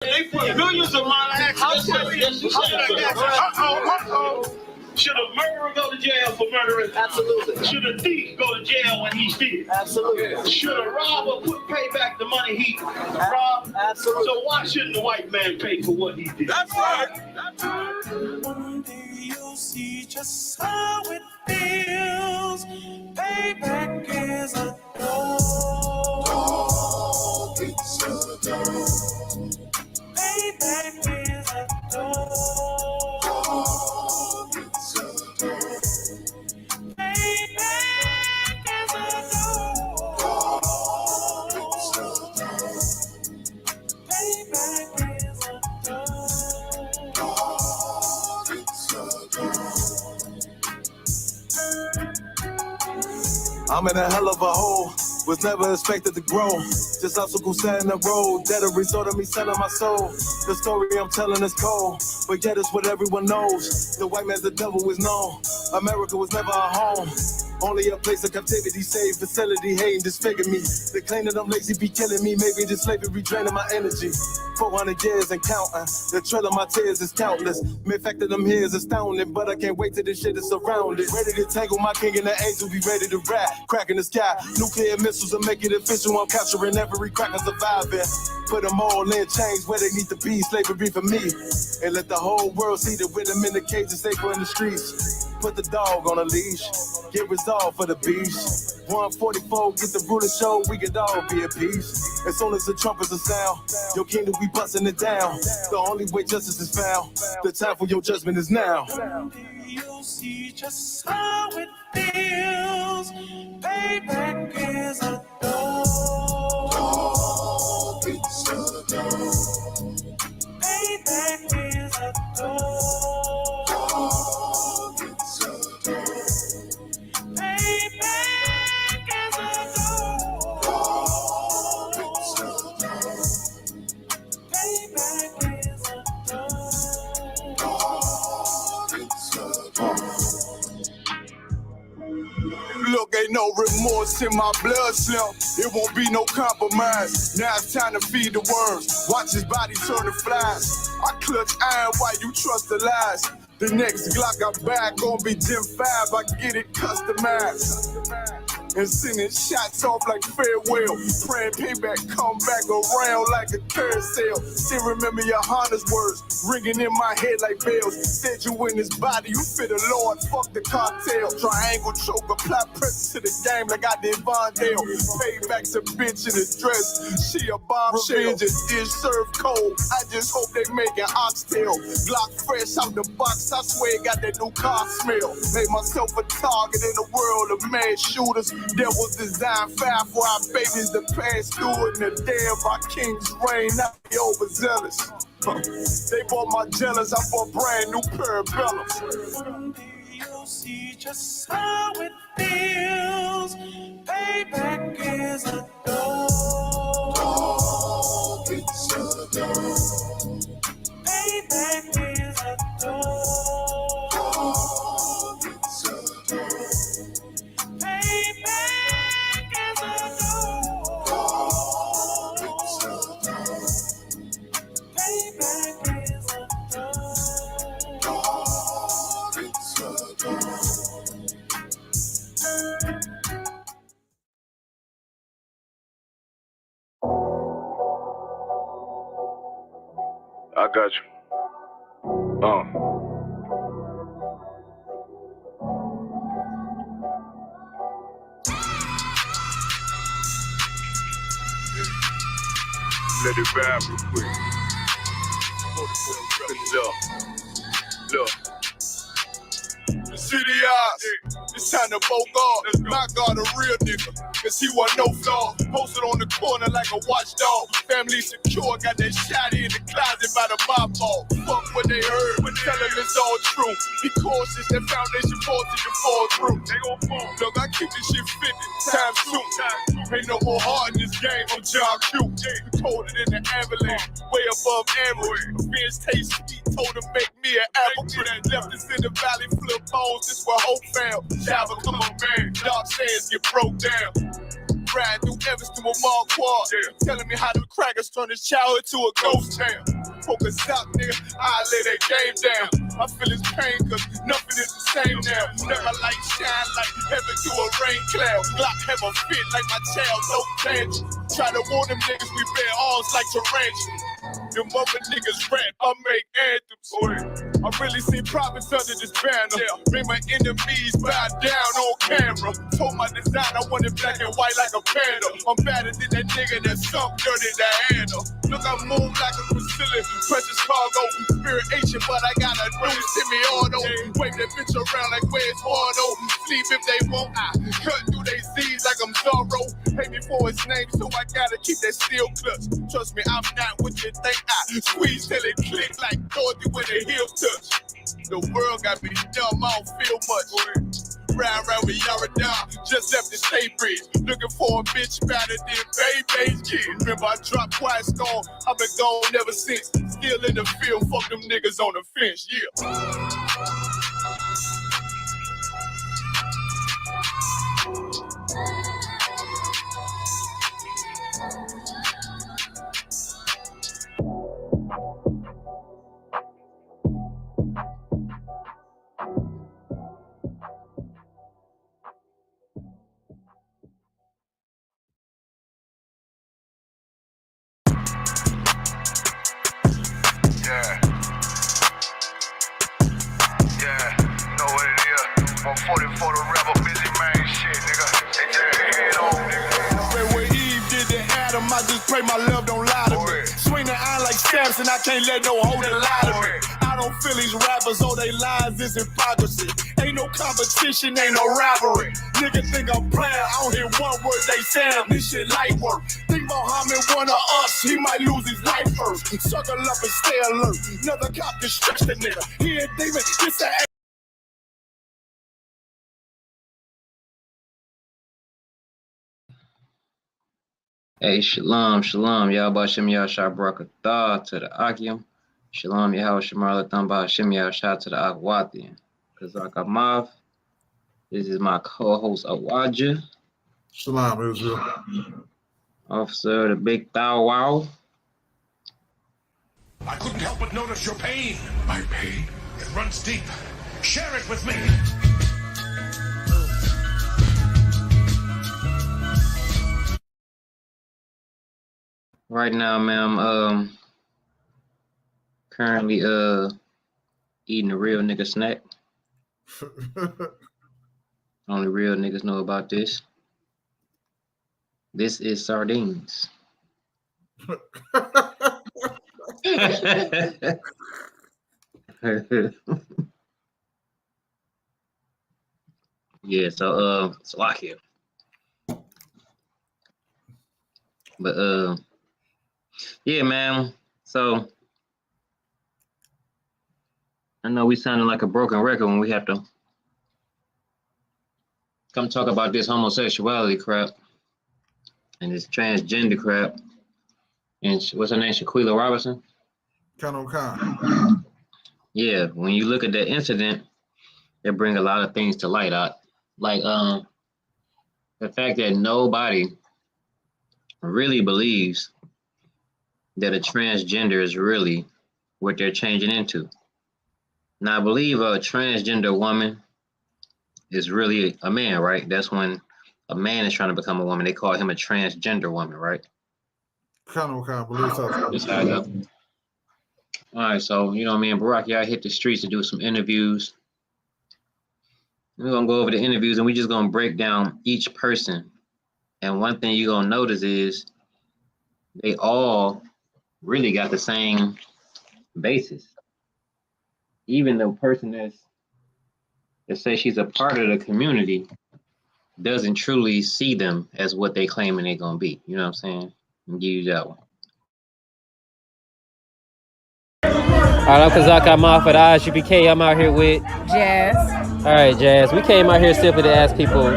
They put millions of minor accidents. Should a murderer go to jail for murdering? Absolutely. Should a thief go to jail when he steals? Absolutely. Should a robber pay back the money he robbed? Absolutely. So why shouldn't the white man pay for what he did? That's right. One day you'll see just how it feels. Payback is a dog. It's a dog. Payback is a dog. It's a dog. Payback is a dog. It's a dog. Payback is a dog. It's a dog. I'm in a hell of a hole, was never expected to grow. Just obstacle set in the road, that a result of me selling my soul. The story I'm telling is cold, but yet it's what everyone knows. The white man's the devil is known. America was never a home, only a place of captivity, safe facility, hating, disfigure me. They claim that I'm lazy, be killing me. Maybe this slavery draining my energy. 400 years and counting. The trail of my tears is countless. Mere fact that I'm here is astounding, but I can't wait till this shit is surrounded. Ready to tangle my king and the angel, be ready to rap. Crack in the sky, nuclear missiles will make it official. I'm capturing every cracker surviving. Put them all in chains where they need to be. Slavery for me. And let the whole world see that when I'm in the cage and safer in the streets. Put the dog on a leash. Get resolved for the beast. 144, get the ruler show, we could all be at peace. As soon as the trumpets are sound, your kingdom we busting it down. The only way justice is found, the time for your judgment is now. One day you'll see just how it feels. Payback is a dog. It's a dog. Payback is a dog. It's a dog. Payback is a dog. It's a dog. Payback is a dog. It's a dog. Look, ain't no remorse in my blood slump. It won't be no compromise. Now it's time to feed the worms. Watch his body turn to flies. I clutch iron while you trust the lies. The next Glock I buy gon' be Gen 5. I get it customized. And sending shots off like farewell. Praying payback come back around like a carousel. Still remember your Honda's words ringing in my head like bells. Said you in this body, you fit the Lord, fuck the cocktail. Triangle choke, apply pressure to the game like I did Vondale. Payback's a bitch in a dress, she a bombshell. Revenge is served cold, I just hope they make an oxtail. Glock fresh out the box, I swear it got that new car smell. Made myself a target in a world of mad shooters. There was design fire for our babies to pass through in the day of our king's reign. Not be overzealous. They bought my jealous, I bought brand new parabellums. One day you'll see just how it feels. Payback is a dog. It's a dog. Payback is a dog. It's a dog. Payback is a dog. It's a dog. Payback is a dog. It's a dog. I got you. Let it vibe real quick. Look. The city eyes, it's time to vote God. My God, a real nigga, cause he wasn't no flaw. Posted on the corner like a watchdog. Family secure, got that shot in the closet by the mob ball. Fuck what they heard, but tell them it's all true. Be cautious, that foundation falls till you fall through. They gon' fall. Look, I keep this shit 50 times soon. Ain't no more heart in this game, I'm John Q. Colder than the avalanche, way above average. Fence taste sweet, told him make me an apple tree. Left us in the valley, flip bones, this where hope found. Java, come on, man, dark sands get broke down. riding through Evanston with Mark Quad. Telling me how them crackers turn his childhood to a ghost town. Focus out, nigga, I lay that game down. I feel his pain, cause nothing is the same now. Let my light shine like heaven through a rain cloud. Glock have a fit like my child, no tangent. Try to warn them niggas we bear arms like tarantulas. Them other niggas rap, I make anthems. I really see profits under this banner. Make my enemies bow down on camera. Told my design I want it black and white like a panda. I'm better than that nigga that sunk dirty to handle. Look, I move like a Brazilian, precious cargo, spirit ancient, but I got a new semi-auto. Wave that bitch around like where's Wardo. Sleep if they won't, I cut through they Z's like I'm Zorro. Pay me for his name, so I gotta keep that steel clutch. Trust me, I'm not what you think. I squeeze till it click like Dorothy when the heel touch. The world got me dumb, I don't feel much. Ride around with Yara down, just left the state bridge. Looking for a bitch better than Baby's kid. Remember I dropped Quiet Storm, I've been gone ever since. Still in the field, fuck them niggas on the fence, yeah. My love don't lie to me. Swing the iron like stamps and I can't let no hold it lie to me. I don't feel these rappers, all they lies is hypocrisy. Ain't no competition, ain't no rivalry. Nigga think I'm playing, I don't hear one word they saying. This shit light work. Think Muhammad one of us, he might lose his life first. Circle up and stay alert. Another cop can stretch the nigga. He ain't demon, it's a Hey, shalom, shalom, Yahweh Shem Yahshua Barakatah to the Akim. Shalom, Yahweh Shemar Latamba Shem Yahshua to the Akwathian. Kazak Amav. This is my co-host Awaja. Shalom, Israel. Officer, the Big Thou Wow. I couldn't help but notice your pain. My pain? It runs deep. Share it with me. Right now, ma'am, currently eating a real nigga snack. Only real niggas know about this. This is sardines. Yeah, so lock here. But yeah, man. So I know we sounding like a broken record when we have to come talk about this homosexuality crap and this transgender crap. And what's her name? Shaquilla Robinson? Khan. Yeah, when you look at that incident, it brings a lot of things to light out. Like the fact that nobody really believes that a transgender is really what they're changing into. Now, I believe a transgender woman is really a man, right? That's when a man is trying to become a woman. They call him a transgender woman, right? Khan, believe so. That's how I go. All right, so, you know, me and Barack, y'all hit the streets to do some interviews. We're going to go over the interviews and we're just going to break down each person. And one thing you're going to notice is they all really got the same basis. Even the person that says she's a part of the community doesn't truly see them as what they claiming they're gonna be. You know what I'm saying? I'll give you that one. All right, I'm Kazak. I'm off at ISUPK. I'm out here with Jazz. All right, Jazz. We came out here simply to ask people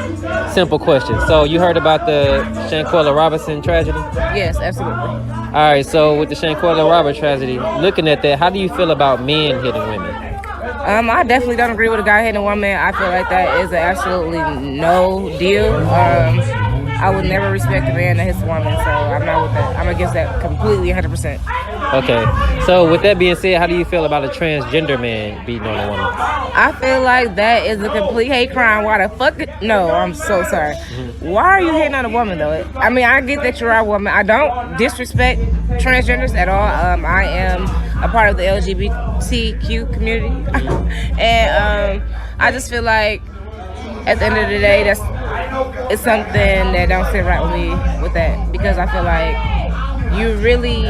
simple questions. So you heard about the Shanquella Robinson tragedy? Yes, absolutely. All right, so with the Shanquella Robinson tragedy, looking at that, how do you feel about men hitting women? I definitely don't agree with a guy hitting a woman. I feel like that is absolutely no deal. I would never respect a man that hits a woman, so I'm not with that. I'm against that completely, 100%. Okay. So with that being said, how do you feel about a transgender man beating on a woman? I feel like that is a complete hate crime. Why the fuck? No, I'm so sorry. Why are you hitting on a woman though? I mean, I get that you're a woman. I don't disrespect transgenders at all. I am a part of the LGBTQ community, and I just feel like at the end of the day, it's something that don't sit right with me with that, because I feel like you really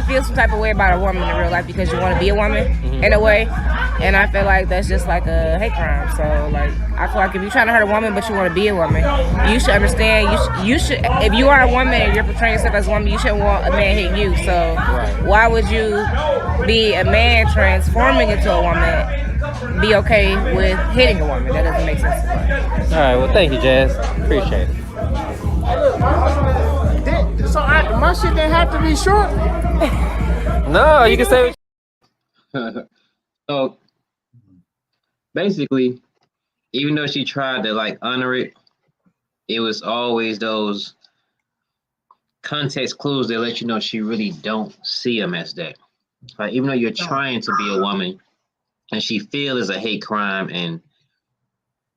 feel some type of way about a woman in real life because you want to be a woman in a way, and I feel like that's just like a hate crime. So like, I feel like if you're trying to hurt a woman but you want to be a woman, you should understand. You should if you are a woman and you're portraying yourself as a woman, you shouldn't want a man hitting you. So why would you be a man transforming into a woman? Be okay with hitting a woman? That doesn't make sense to me. All right. Well, thank you, Jazz. Appreciate it. So my shit didn't have to be short. No, you can say. So basically, even though she tried to like honor it, it was always those context clues that let you know she really don't see him as that. Like, even though you're trying to be a woman and she feels it's a hate crime, and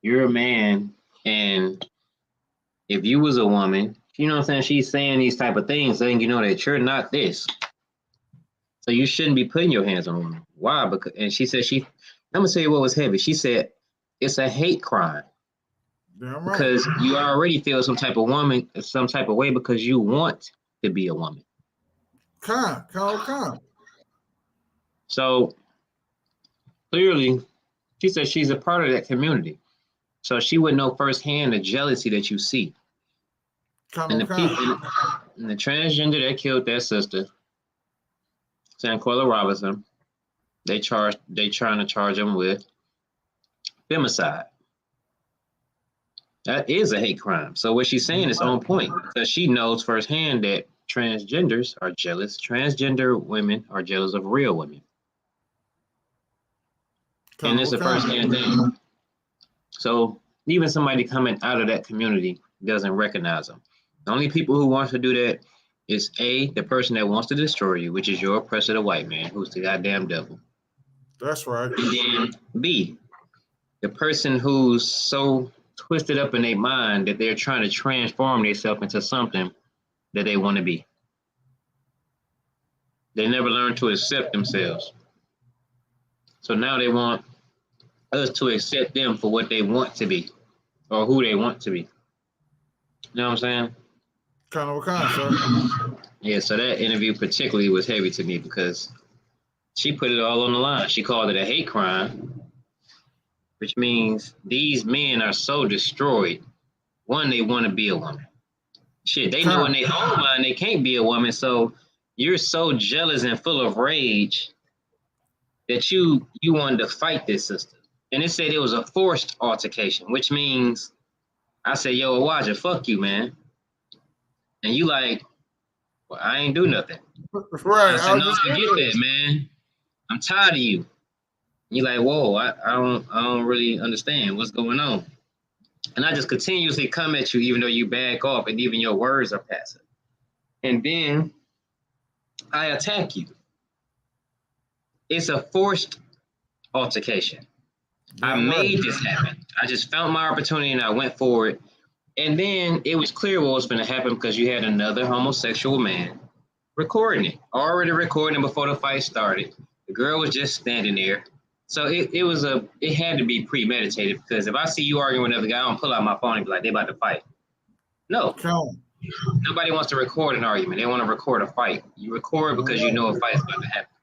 you're a man, and if you was a woman, you know what I'm saying, she's saying these type of things, letting you know that you're not this. So you shouldn't be putting your hands on a woman. Why? Because, and she said I'm gonna tell you what was heavy. She said it's a hate crime. Damn right. Because you already feel some type of way because you want to be a woman. Con. So clearly, she said she's a part of that community. So she would know firsthand the jealousy that you see. And the people, and the transgender that killed their sister, Sanquella Robinson, they're trying to charge him with femicide. That is a hate crime. So what she's saying is on point, because she knows firsthand that transgenders are jealous. Transgender women are jealous of real women. And it's a firsthand thing. So even somebody coming out of that community doesn't recognize them. The only people who want to do that is A, the person that wants to destroy you, which is your oppressor, the white man, who's the goddamn devil. That's right. And then B, the person who's so twisted up in their mind that they're trying to transform themselves into something that they want to be. They never learn to accept themselves. So now they want us to accept them for what they want to be, or who they want to be. You know what I'm saying? Kind of, sir. Yeah, so that interview particularly was heavy to me because she put it all on the line. She called it a hate crime, which means these men are so destroyed. One, they want to be a woman. Shit, they know in their own mind they can't be a woman, so you're so jealous and full of rage that you wanted to fight this sister. And it said it was a forced altercation, which means I said, yo, Awaja, fuck you, man. And you like, well, I ain't do nothing. Right. I said, no, I get that, man. I'm tired of you. You like, whoa, I don't really understand what's going on. And I just continuously come at you, even though you back off and even your words are passive. And then I attack you. It's a forced altercation. I made this happen. I just found my opportunity and I went for it. And then it was clear what was going to happen because you had another homosexual man recording it, already recording before the fight started. The girl was just standing there. So it had to be premeditated, because if I see you arguing with another guy, I don't pull out my phone and be like, they about to fight. No. Nobody wants to record an argument. They want to record a fight. You record because you know a fight is about to happen.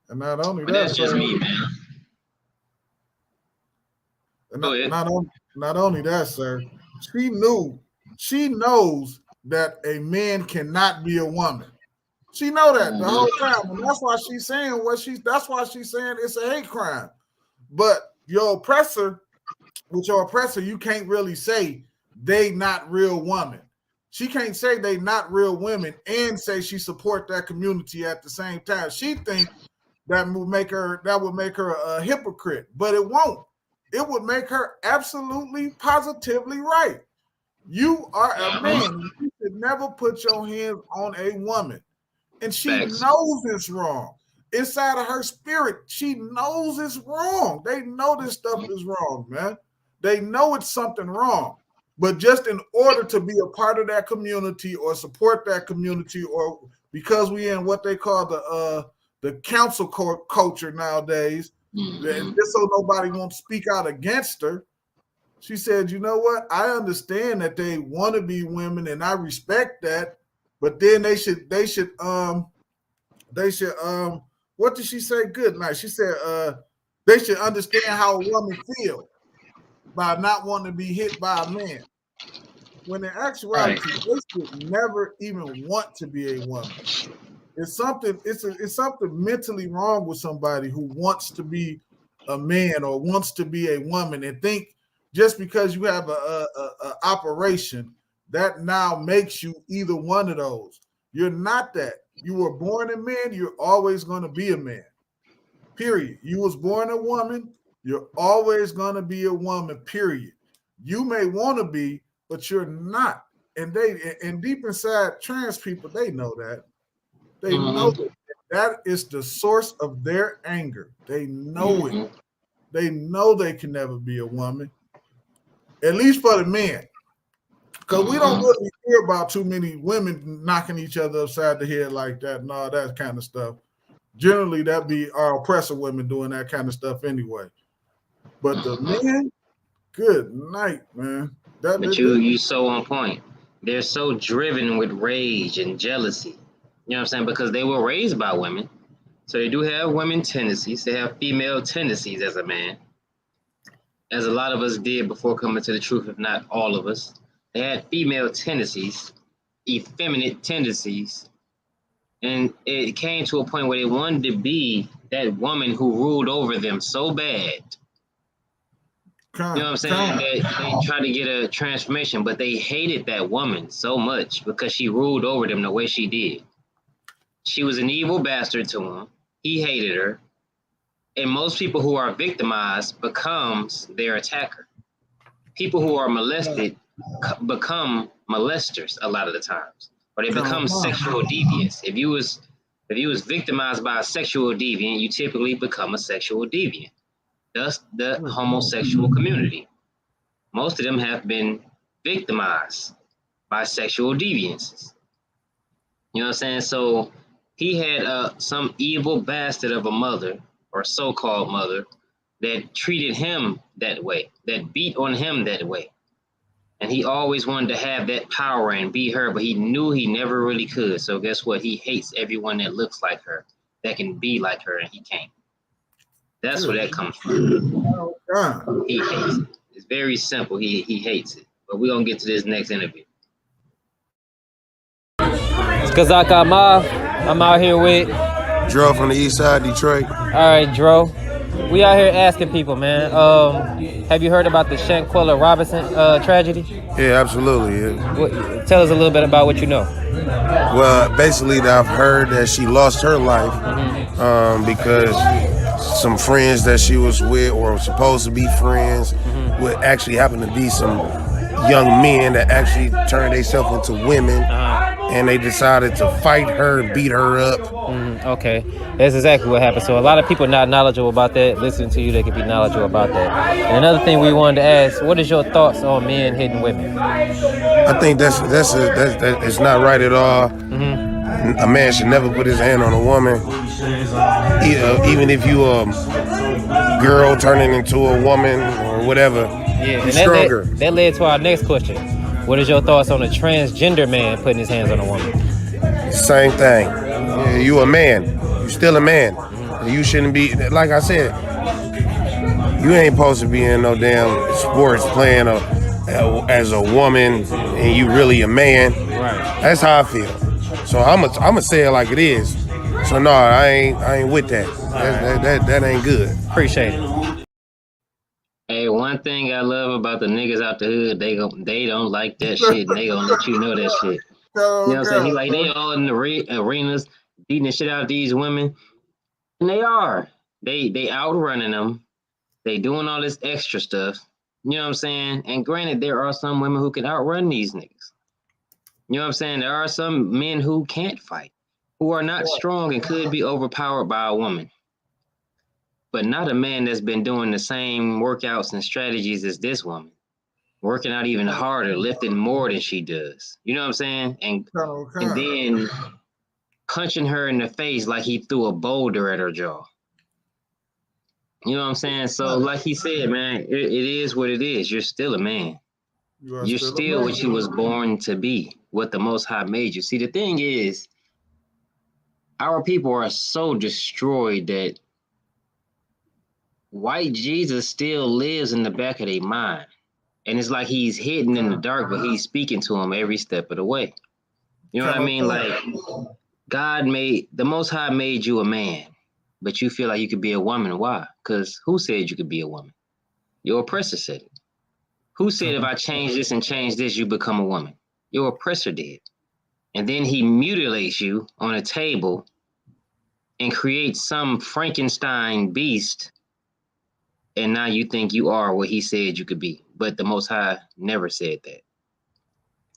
And not only but that, that's just me, man. Not only that, sir, she knows that a man cannot be a woman. She know that the whole time, and that's why she's saying that's why she's saying it's a hate crime. But your oppressor, you can't really say they not real women. She can't say they not real women and say she support that community at the same time. She think that would make her a hypocrite, but it won't. It would make her absolutely, positively right. You are a man. You should never put your hands on a woman. And she knows it's wrong. Inside of her spirit, she knows it's wrong. They know this stuff is wrong, man. They know it's something wrong. But just in order to be a part of that community or support that community, or because we in what they call the council culture nowadays, just so nobody won't speak out against her, she said, you know what? I understand that they want to be women and I respect that, but then they should what did she say? Good night. She said they should understand how a woman feels by not wanting to be hit by a man. When in actuality, they should never even want to be a woman. It's something mentally wrong with somebody who wants to be a man or wants to be a woman and think just because you have a operation that now makes you either one of those. You're not that. You were born a man, you're always going to be a man. Period. You was born a woman, you're always going to be a woman, period. You may want to be, but you're not. And deep inside, trans people, they know that. They know that is the source of their anger. They know it. They know they can never be a woman, at least for the men. Because we don't really hear about too many women knocking each other upside the head like that and all that kind of stuff. Generally, that'd be our oppressor women doing that kind of stuff anyway. But the men, good night, man. But you so on point. They're so driven with rage and jealousy. You know what I'm saying? Because they were raised by women. So they do have women tendencies. They have female tendencies as a man. As a lot of us did before coming to the truth, if not all of us. They had female tendencies, effeminate tendencies. And it came to a point where they wanted to be that woman who ruled over them so bad. You know what I'm saying? They tried to get a transformation, but they hated that woman so much because she ruled over them the way she did. She was an evil bastard to him. He hated her. And most people who are victimized becomes their attacker. People who are molested become molesters a lot of the times, or they become sexual deviants. If you was victimized by a sexual deviant, you typically become a sexual deviant. Thus, the homosexual community. Most of them have been victimized by sexual deviances. You know what I'm saying? So he had some evil bastard of a mother, or so-called mother, that treated him that way, that beat on him that way. And he always wanted to have that power and be her, but he knew he never really could. So guess what? He hates everyone that looks like her, that can be like her, and he can't. That's where that comes from. He hates it. It's very simple. He hates it. But we're going to get to this next interview. It's Kazak Ahmad. I'm out here with Dro from the east side, Detroit. All right, Dro. We out here asking people, man. Have you heard about the Shanquella Robinson tragedy? Yeah, absolutely. Yeah. Tell us a little bit about what you know. Well, basically, I've heard that she lost her life because some friends that she was with, or supposed to be friends, would actually happen to be some young men that actually turned themselves into women, and they decided to fight her, beat her up. Okay, that's exactly what happened. So a lot of people not knowledgeable about that. Listening to you, they could be knowledgeable about that. And another thing we wanted to ask: what is your thoughts on men hitting women? I think that's it's not right at all. A man should never put his hand on a woman, even if you a girl turning into a woman or whatever. Yeah, and stronger. That led to our next question. What is your thoughts on a transgender man putting his hands on a woman? Same thing. Yeah, you a man. You still a man. You shouldn't be, like I said, you ain't supposed to be in no damn sports playing as a woman and you really a man. Right. That's how I feel. So I'm gonna say it like it is. So no, I ain't with that. That ain't good. Appreciate it. Hey, one thing I love about the niggas out the hood, they don't like that shit. And they gonna let you know that shit. You know what I'm saying? He like, they all in the arenas beating the shit out of these women, and they are. They outrunning them. They doing all this extra stuff. You know what I'm saying? And granted, there are some women who can outrun these niggas. You know what I'm saying? There are some men who can't fight, who are not strong and could be overpowered by a woman. But not a man that's been doing the same workouts and strategies as this woman. Working out even harder, lifting more than she does. You know what I'm saying? And then punching her in the face like he threw a boulder at her jaw. You know what I'm saying? So like he said, man, it is what it is. You're still a man. You're still what you was born to be, what the Most High made you. See, the thing is, our people are so destroyed that white Jesus still lives in the back of their mind. And it's like he's hidden in the dark, but he's speaking to them every step of the way. You know what I mean? Like, the Most High made you a man, but you feel like you could be a woman. Why? Because who said you could be a woman? Your oppressor said it. Who said if I change this and change this, you become a woman? Your oppressor did. And then he mutilates you on a table and creates some Frankenstein beast. And now you think you are what he said you could be. But the Most High never said that.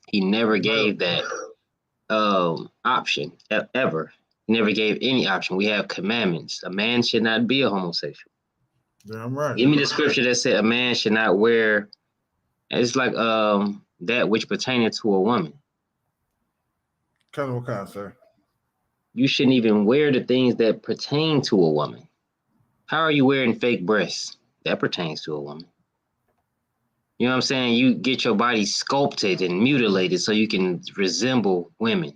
He never gave that option ever. He never gave any option. We have commandments. A man should not be a homosexual. Damn right. Give me the scripture that said a man should not wear. It's like that which pertaineth to a woman. What kind, sir? You shouldn't even wear the things that pertain to a woman. How are you wearing fake breasts? That pertains to a woman. You know what I'm saying? You get your body sculpted and mutilated so you can resemble women.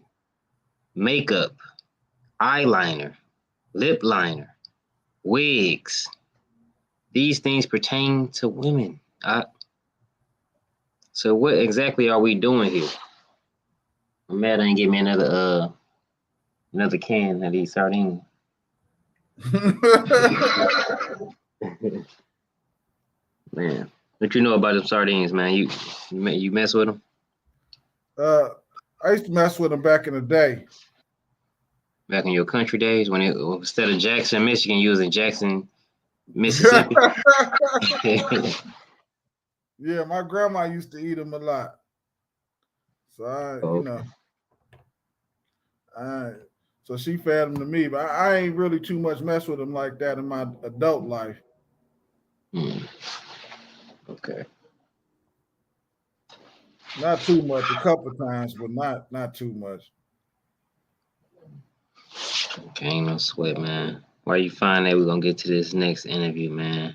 Makeup, eyeliner, lip liner, wigs. These things pertain to women. So what exactly are we doing here? I'm mad I didn't get me another can of these sardines. Man, what you know about them sardines, man? You mess with them? I used to mess with them back in the day. Back in your country days, when instead of Jackson, Michigan, you was in Jackson, Mississippi. Yeah, my grandma used to eat them a lot. So so she fed them to me, but I ain't really too much mess with them like that in my adult life. Okay. Not too much, a couple times, but not too much. Okay, ain't no sweat, man. Why you find that we're gonna get to this next interview, man?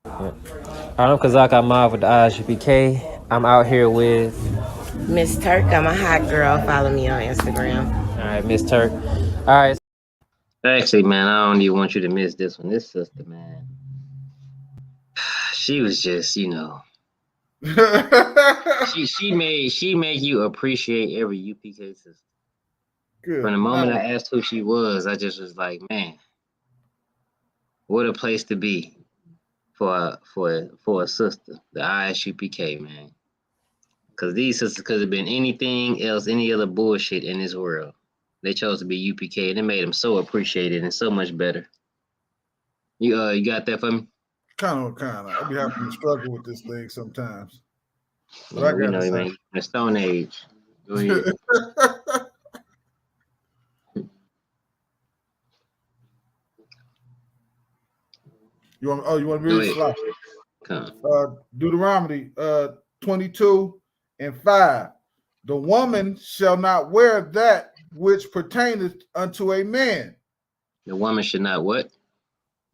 I'm Kazak. I'm out with the ISUPK. I'm out here with Miss Turk. I'm a hot girl. Follow me on Instagram. All right, Miss Turk. All right. Actually, man, I don't even want you to miss this one. This sister, man, she was just, she made you appreciate every UPK sister. Good. From the moment I asked who she was, I just was like, man, what a place to be for a sister, the ISUPK, man. Because these sisters could have been anything else, any other bullshit in this world. They chose to be UPK, and it made them so appreciated and so much better. You got that for me? Kind of. I be having to struggle with this thing sometimes. But We know you, man. The Stone Age. Go ahead. You want to read it? Deuteronomy 22:5. The woman shall not wear that which pertaineth unto a man. The woman should not what?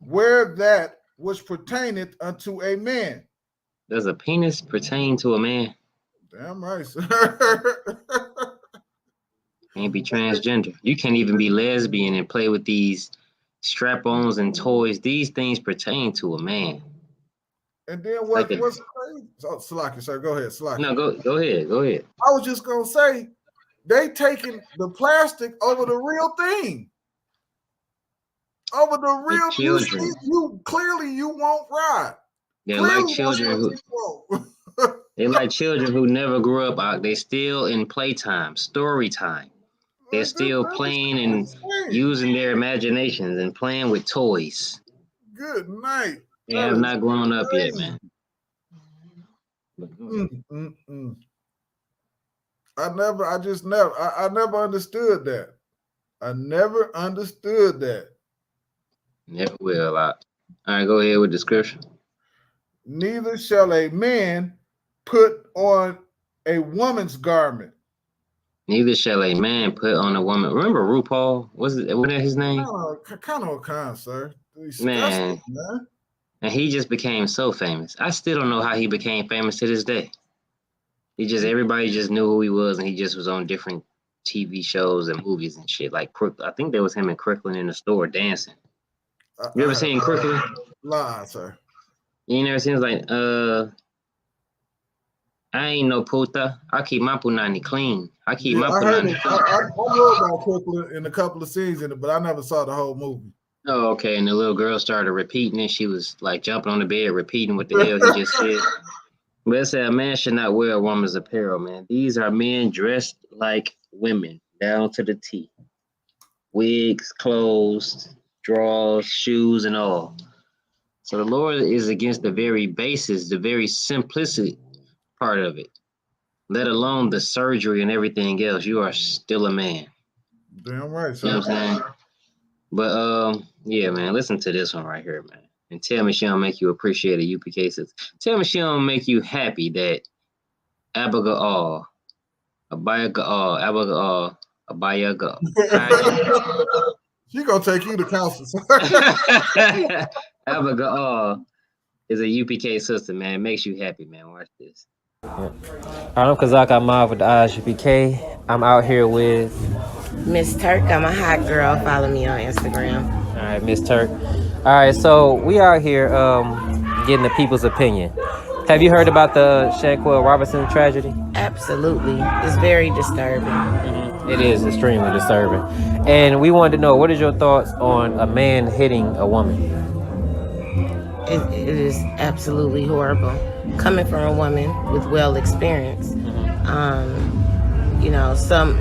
Wear that which pertaineth unto a man. Does a penis pertain to a man? Damn right, sir. Can't be transgender. You can't even be lesbian and play with these strap-ons and toys. These things pertain to a man. And then what's crazy? Oh, Salaki, sir, go ahead, Salaki. No, go ahead. I was just gonna say, they taking the plastic over the real thing. Over the real children. You clearly you won't ride. They're like children who never grew up. They still in playtime, story time. They're still playing and using their imaginations and playing with toys. Good night. They have not grown up yet, man. I never understood that. I never understood that. Never will. All right, go ahead with the scripture. Neither shall a man put on a woman's garment. Neither shall a man put on a woman. Remember RuPaul? What that his name? Kind of, sir. Man. And he just became so famous. I still don't know how he became famous to this day. Everybody just knew who he was, and he just was on different TV shows and movies and shit. Like I think there was him and Crooklyn in the store dancing. You ever seen Crooklyn? Nah, sir. You ain't never seen? It's like, I ain't no puta. I keep my punani clean. I keep my punani clean. I know about Crooklyn in a couple of scenes in it, but I never saw the whole movie. Oh, okay. And the little girl started repeating it. She was like jumping on the bed, repeating what the hell he just said. But it said a man should not wear a woman's apparel, man. These are men dressed like women, down to the T. Wigs, clothes, drawers, shoes, and all. So the Lord is against the very basis, the very simplicity part of it. Let alone the surgery and everything else. You are still a man. Damn right, sir. You know what I'm saying? But yeah, man, listen to this one right here, man. And tell me she don't make you appreciate a UPK system. Tell me she don't make you happy that Abigail, She gonna take you to counsel. Abigail is a UPK sister, man. It makes you happy, man. Watch this. Yeah. I'm Kazak. I'm out with the UPK. I'm out here with Miss Turk. I'm a hot girl. Follow me on Instagram. All right, Miss Turk. All right, so we out here getting the people's opinion. Have you heard about the Shanquell Robinson tragedy? Absolutely. It's very disturbing. Mm-hmm. It is extremely disturbing. And we wanted to know, what is your thoughts on a man hitting a woman? It is absolutely horrible. Coming from a woman with well experience. You know, some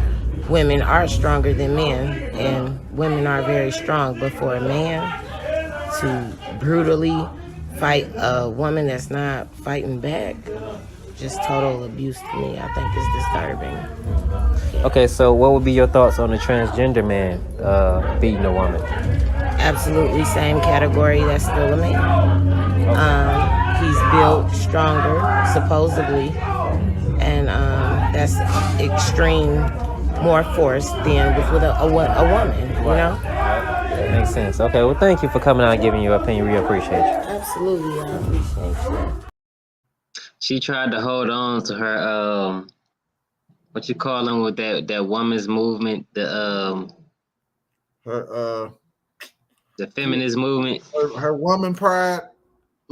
women are stronger than men, and women are very strong. But for a man to brutally fight a woman that's not fighting back, just total abuse to me. I think it's disturbing. Okay, so what would be your thoughts on a transgender man beating a woman? Absolutely same category. That's still a man. He's built stronger, supposedly, and that's extreme, more force than with a woman, you know? That makes sense. Okay, well, thank you for coming out and giving your opinion. We appreciate you. Absolutely, I appreciate you. She tried to hold on to her, what you call them with that woman's movement, the feminist movement. Her woman pride.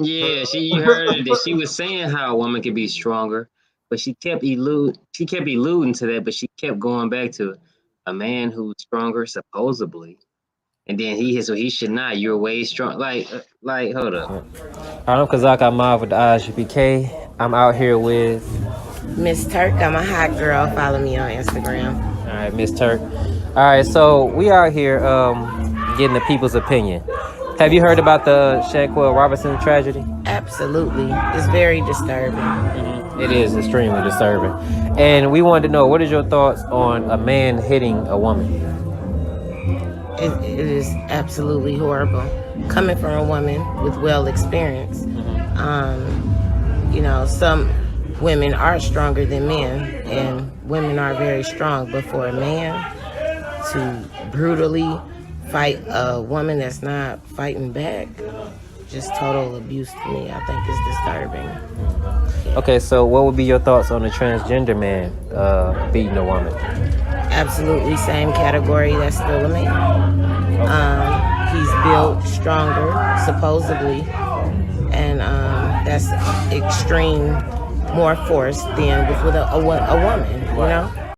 Yeah, you heard that she was saying how a woman could be stronger, but she kept eluding to that, but she kept going back to a man who's stronger, supposedly. And then he should not. You're way strong. Like, hold up. I'm Kazak. I'm out with the UPK. I'm out here with Miss Turk. I'm a hot girl. Follow me on Instagram. All right, Miss Turk. All right, so we out here getting the people's opinion. Have you heard about the Shanquell Robinson tragedy? Absolutely. It's very disturbing. Mm-hmm. It is extremely disturbing. And we wanted to know, what is your thoughts on a man hitting a woman? It is absolutely horrible. Coming from a woman with well experience. You know, some women are stronger than men, and women are very strong. But for a man to brutally fight a woman that's not fighting back, just total abuse to me. I think it's disturbing. Okay, so what would be your thoughts on a transgender man beating a woman? Absolutely same category. That's still a man. He's built stronger, supposedly, and that's extreme, more force than with a woman, you know?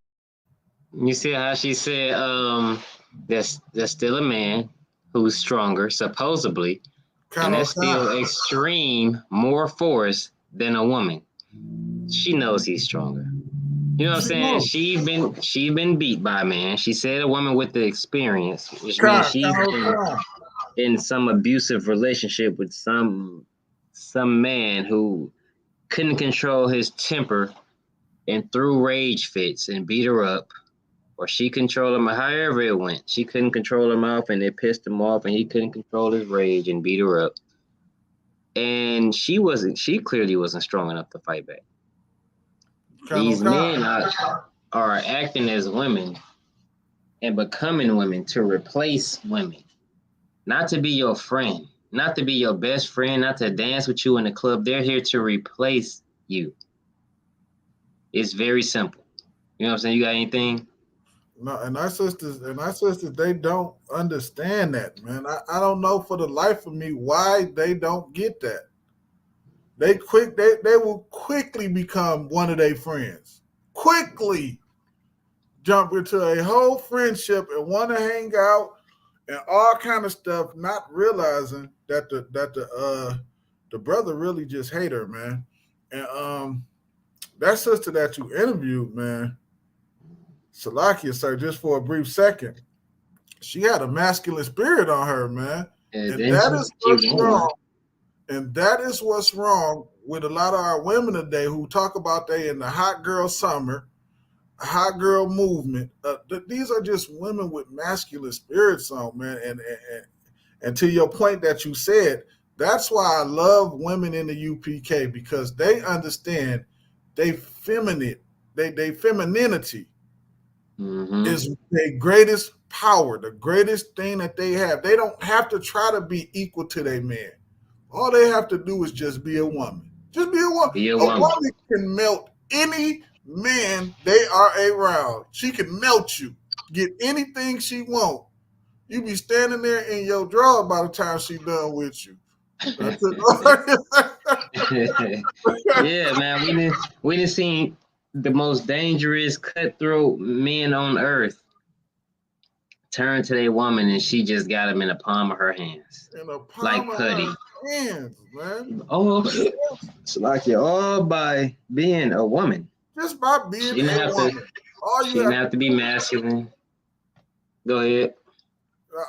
You see how she said there's still a man who's stronger, supposedly, and that's still extreme, more force than a woman. She knows he's stronger. You know what I'm saying? She been beat by a man. She said a woman with the experience, which means in some abusive relationship with some man who couldn't control his temper and threw rage fits and beat her up, or she controlled him, or however it went. She couldn't control her mouth and it pissed him off, and he couldn't control his rage and beat her up. And she clearly wasn't strong enough to fight back. These men are acting as women and becoming women to replace women, not to be your friend, not to be your best friend, not to dance with you in the club. They're here to replace you. It's very simple. You know what I'm saying? You got anything? No, and our sisters, they don't understand that, man. I don't know for the life of me why they don't get that. They will quickly become one of their friends. Quickly jump into a whole friendship and want to hang out and all kind of stuff, not realizing that the brother really just hate her, man. And that sister that you interviewed, man, Salakia, sir, just for a brief second, she had a masculine spirit on her, man. And that is what's wrong. And that is what's wrong with a lot of our women today who talk about they in the hot girl summer, hot girl movement. These are just women with masculine spirits on, man. And to your point that you said, that's why I love women in the UPK, because they understand they femininity is their greatest power, the greatest thing that they have. They don't have to try to be equal to their man. All they have to do is just be a woman. Just be a woman. A woman can melt any man they are around. She can melt you. Get anything she want. You be standing there in your drawer by the time she done with you. Yeah, man. We done seen the most dangerous cutthroat men on earth turn to their woman, and she just got him in the palm of her hands, like putty. Hands, man. Oh, it's like you're all by being a woman. Just by being a woman. She didn't have to be masculine. Go ahead.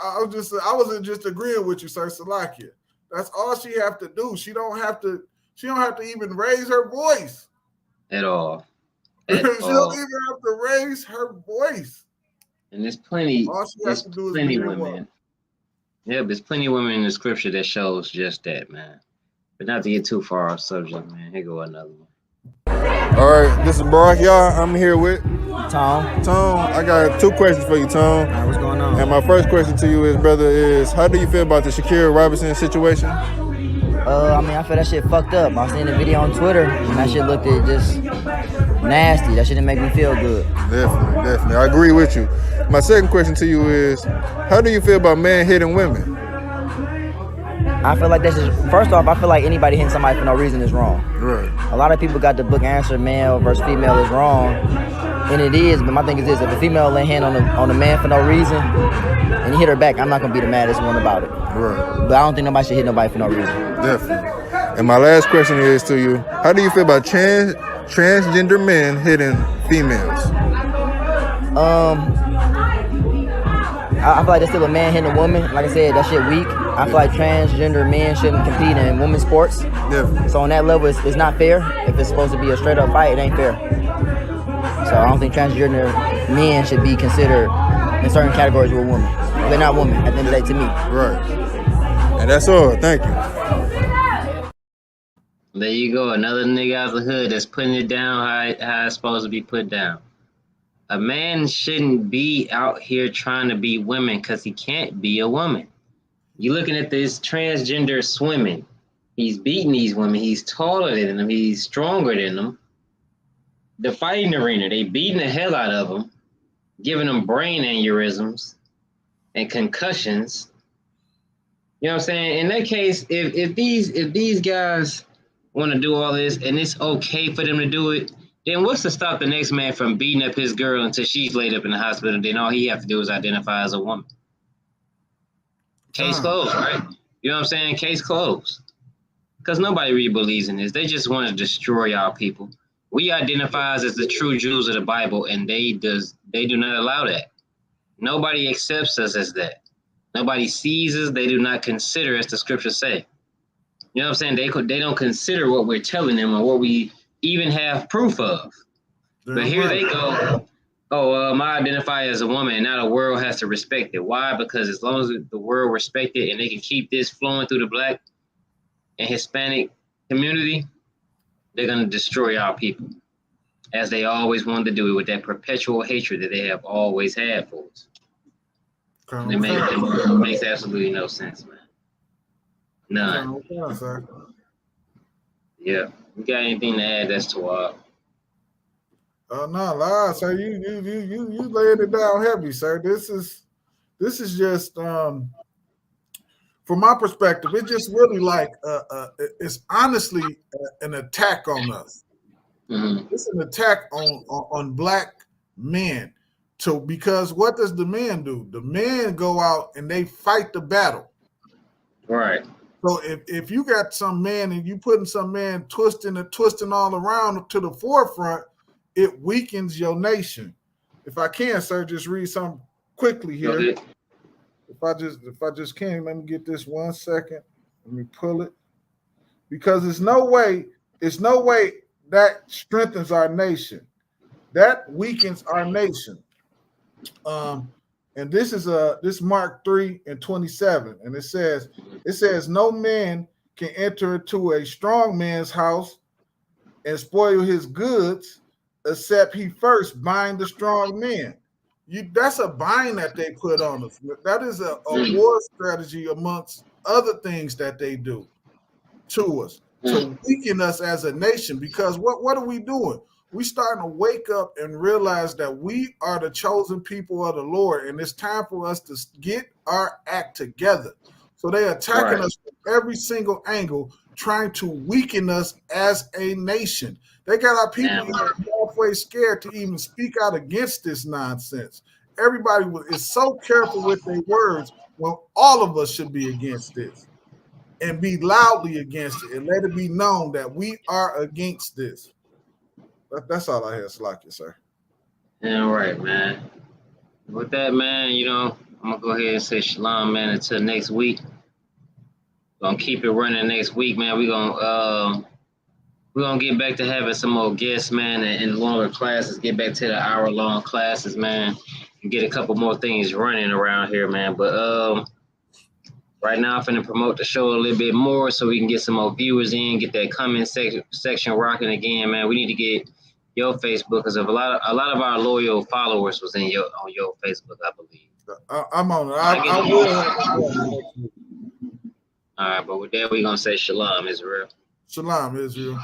I wasn't just agreeing with you, sir. Salakia. That's all she have to do. She don't have to even raise her voice. At all. She don't even have to raise her voice. And there's plenty. All she has to do is plenty be women. Yeah, but there's plenty of women in the scripture that shows just that, man. But not to get too far off subject, man. Here go another one. All right, this is Barack, y'all. I'm here with Tom. I got 2 questions for you, Tom. All right, what's going on? And my first question to you is, brother, is how do you feel about the Shakira Robinson situation? I feel that shit fucked up. I seen the video on Twitter, and that shit looked just nasty. That shit didn't make me feel good. Definitely. I agree with you. My second question to you is, how do you feel about men hitting women? I feel like that's just, first off, I feel like anybody hitting somebody for no reason is wrong. Right. A lot of people got the book answer, male versus female is wrong. And it is, but my thing is this, if a female lay hand on a man for no reason, and he hit her back, I'm not going to be the maddest one about it. Right. But I don't think nobody should hit nobody for no reason. Definitely. And my last question is to you, how do you feel about transgender men hitting females? I feel like there's still a man hitting a woman. Like I said, that shit weak. I feel like transgender men shouldn't compete in women's sports. Definitely. So on that level, it's not fair. If it's supposed to be a straight up fight, it ain't fair. So I don't think transgender men should be considered in certain categories with women. They're not women at the end of the day to me. Right. And that's all. Thank you. There you go. Another nigga out of the hood that's putting it down how it's supposed to be put down. A man shouldn't be out here trying to be women because he can't be a woman. You're looking at this transgender swimming. He's beating these women. He's taller than them. He's stronger than them. The fighting arena, they beating the hell out of them, giving them brain aneurysms and concussions. You know what I'm saying? In that case, if these guys want to do all this and it's okay for them to do it, then what's to stop the next man from beating up his girl until she's laid up in the hospital? Then all he have to do is identify as a woman. Case closed, right? You know what I'm saying? Case closed. Because nobody really believes in this. They just want to destroy y'all people. We identify as the true Jews of the Bible, and they do not allow that. Nobody accepts us as that. Nobody sees us. They do not consider, as the scriptures say. You know what I'm saying? They don't consider what we're telling them or what we even have proof of. But here they go. Oh, I identify as a woman, and now the world has to respect it. Why? Because as long as the world respect it and they can keep this flowing through the Black and Hispanic community, they're going to destroy our people, as they always wanted to do it with that perpetual hatred that they have always had for us. It makes absolutely no sense, man. None. Yeah. You got anything to add? That's to no, lie, sir. You laying it down heavy, sir. This is just from my perspective, it's just really like it's honestly an attack on us. Mm-hmm. It's an attack on Black men. Because what does the men do? The men go out and they fight the battle. Right. So if you got some man and you putting some man twisting all around to the forefront, it weakens your nation. If I can, sir, just read something quickly here. Okay. If I just can, let me get this 1 second. Let me pull it. Because there's no way that strengthens our nation. That weakens our nation. And this is this Mark 3:27, and it says no man can enter into a strong man's house and spoil his goods except he first bind the strong man. That's a bind that they put on us. That is a war strategy amongst other things that they do to us to weaken us as a nation. Because what are we doing? We starting to wake up and realize that we are the chosen people of the Lord, and it's time for us to get our act together. So they're attacking us from every single angle, trying to weaken us as a nation. They got our people halfway scared to even speak out against this nonsense. Everybody is so careful with their words when all of us should be against this and be loudly against it and let it be known that we are against this. That's all I have, Slakia, sir. Yeah, right, man. With that, man, I'm gonna go ahead and say shalom, man, until next week. Gonna keep it running next week, man. We're gonna get back to having some more guests, man, and longer classes. Get back to the hour-long classes, man, and get a couple more things running around here, man. But right now, I'm finna promote the show a little bit more so we can get some more viewers in, get that comment section rocking again, man. We need to get your Facebook, because a lot of our loyal followers was on your Facebook, I believe. I'm on it. I will. All right, but with that, we're gonna say shalom, Israel. Shalom, Israel.